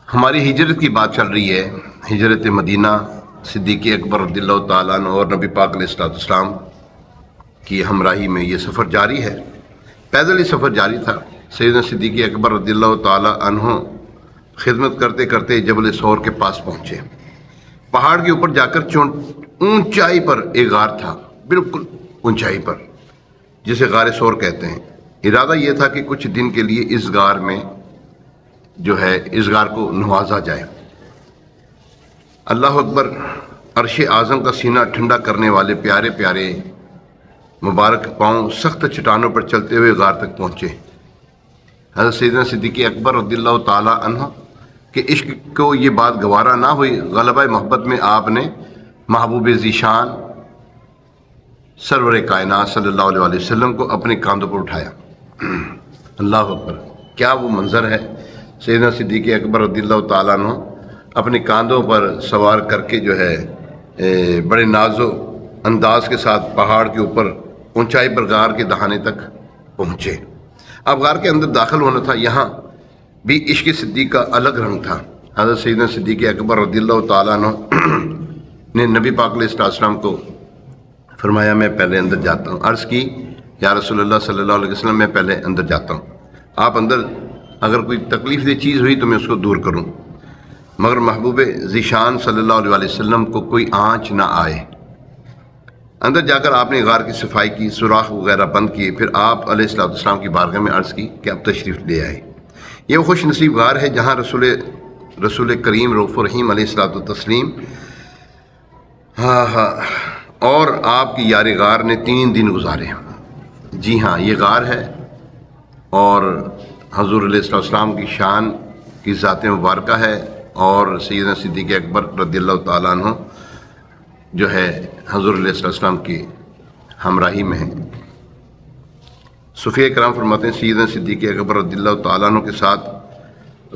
ہماری ہجرت کی بات چل رہی ہے، ہجرت مدینہ، صدیق اکبر رضی اللہ تعالیٰ عنہ اور نبی پاک علیہ السلام کی ہمراہی میں یہ سفر جاری ہے۔ پیدل ہی سفر جاری تھا۔ سیدنا صدیق اکبر رضی اللہ تعالیٰ عنہ خدمت کرتے کرتے جبل ثور کے پاس پہنچے۔ پہاڑ کے اوپر جا کر اونچائی پر ایک غار تھا، بالکل اونچائی پر، جسے غار ثور کہتے ہیں۔ ارادہ یہ تھا کہ کچھ دن کے لیے اس غار میں اس غار کو نوازا جائے۔ اللہ اکبر! عرش اعظم کا سینہ ٹھنڈا کرنے والے پیارے پیارے مبارک پاؤں سخت چٹانوں پر چلتے ہوئے غار تک پہنچے۔ حضرت سیدنا صدیق اکبر رضی اللہ تعالیٰ عنہ کہ عشق کو یہ بات گوارا نہ ہوئی، غلبہ محبت میں آپ نے محبوب ذیشان سرور کائنات صلی اللہ علیہ وسلم کو اپنے کاندھوں پر اٹھایا۔ اللہ اکبر! کیا وہ منظر ہے! سیدنا صدیق اکبر رضی اللہ تعالیٰ عنہ اپنے کاندھوں پر سوار کر کے بڑے ناز و انداز کے ساتھ پہاڑ کے اوپر اونچائی پر غار کے دہانے تک پہنچے۔ اب غار کے اندر داخل ہونا تھا۔ یہاں بھی عشق صدیق کا الگ رنگ تھا۔ حضرت سیدنا صدیق اکبر رضی اللہ تعالیٰ عنہ نے نبی پاک علیہ السلام کو فرمایا، میں پہلے اندر جاتا ہوں۔ عرض کی، یا رسول اللہ صلی اللہ علیہ وسلم، میں پہلے اندر جاتا ہوں، آپ اندر، اگر کوئی تکلیف دہ چیز ہوئی تو میں اس کو دور کروں، مگر محبوب ذیشان صلی اللہ علیہ وسلم کو کوئی آنچ نہ آئے۔ اندر جا کر آپ نے غار کی صفائی کی، سوراخ وغیرہ بند کیے، پھر آپ علیہ السلام کی بارگاہ میں عرض کی کہ اب تشریف لے آئے۔ یہ وہ خوش نصیب غار ہے جہاں رسول کریم رؤوف الرحیم علیہ السلام اور آپ کی یار غار نے 3 دن گزارے۔ جی ہاں، یہ غار ہے، اور حضور علیہ السلام کی شان کی ذات مبارکہ ہے، اور سیدنا صدیق اکبر رضی اللہ تعالیٰ عنہ حضور علیہ السلام کی ہمراہی میں ہے۔ صوفیہ کرام فرماتے ہیں، سیدنا صدیق اکبر رضی اللہ تعالیٰ عنہ کے ساتھ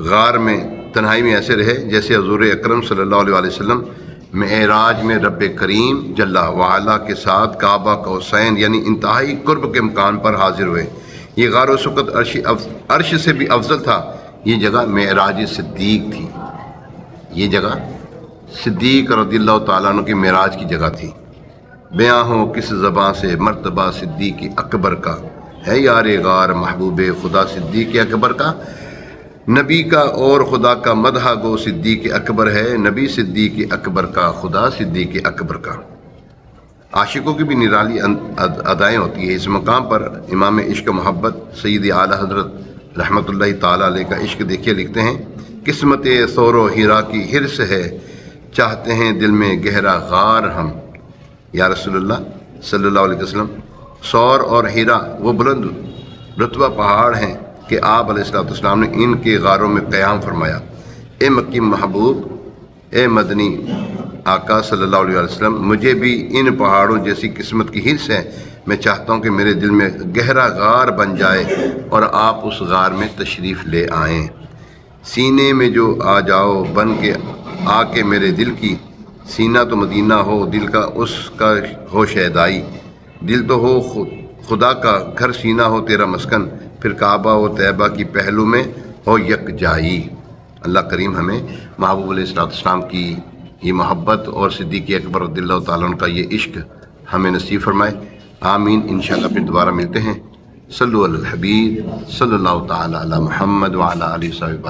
غار میں تنہائی میں ایسے رہے جیسے حضور اکرم صلی اللہ علیہ وسلم معراج میں رب کریم جل وعلا کے ساتھ کعبہ قوسین یعنی انتہائی قرب کے مکان پر حاضر ہوئے۔ یہ غار اس وقت عرش سے بھی افضل تھا۔ یہ جگہ معراج صدیق تھی۔ یہ جگہ صدیق رضی اللہ تعالیٰ عنہ کے معراج کی جگہ تھی۔ بیاں ہو کس زباں سے مرتبہ صدیق اکبر کا، ہے یار غار محبوب خدا صدیق اکبر کا، نبی کا اور خدا کا مدح گو صدیق اکبر ہے، نبی صدیق اکبر کا، خدا صدیق اکبر کا۔ عاشقوں کی بھی نرالی ادائیں ہوتی ہے۔ اس مقام پر امام عشق محبت سید اعلیٰ حضرت رحمۃ اللہ تعالیٰ علیہ کا عشق دیکھیے، لکھتے ہیں، قسمت ثور و ہیرا کی حرص ہے، چاہتے ہیں دل میں گہرا غار ہم۔ یا رسول اللہ صلی اللہ علیہ وسلم، ثور اور ہیرا وہ بلند رتبہ پہاڑ ہیں کہ آپ علیہ السلام نے ان کے غاروں میں قیام فرمایا۔ اے مکی محبوب، اے مدنی آقا صلی اللہ علیہ وسلم، مجھے بھی ان پہاڑوں جیسی قسمت کی حرص ہے۔ میں چاہتا ہوں کہ میرے دل میں گہرا غار بن جائے اور آپ اس غار میں تشریف لے آئیں۔ سینے میں جو آ جاؤ بن کے آ کے میرے دل کی، سینہ تو مدینہ ہو، دل کا اس کا ہو شیدائی، دل تو ہو خدا کا گھر، سینہ ہو تیرا مسکن، پھر کعبہ و طیبہ کی پہلو میں ہو یکجائی۔ اللہ کریم ہمیں محبوب علیہ السلام کی یہ محبت اور صدیق اکبر رضی اللہ تعالیٰ عنہ کا یہ عشق ہمیں نصیب فرمائے۔ آمین۔ انشاءاللہ پھر دوبارہ ملتے ہیں۔ صلو علی الحبیب صلی اللہ تعالیٰ علی محمد وعلی آلہ وصحبہ۔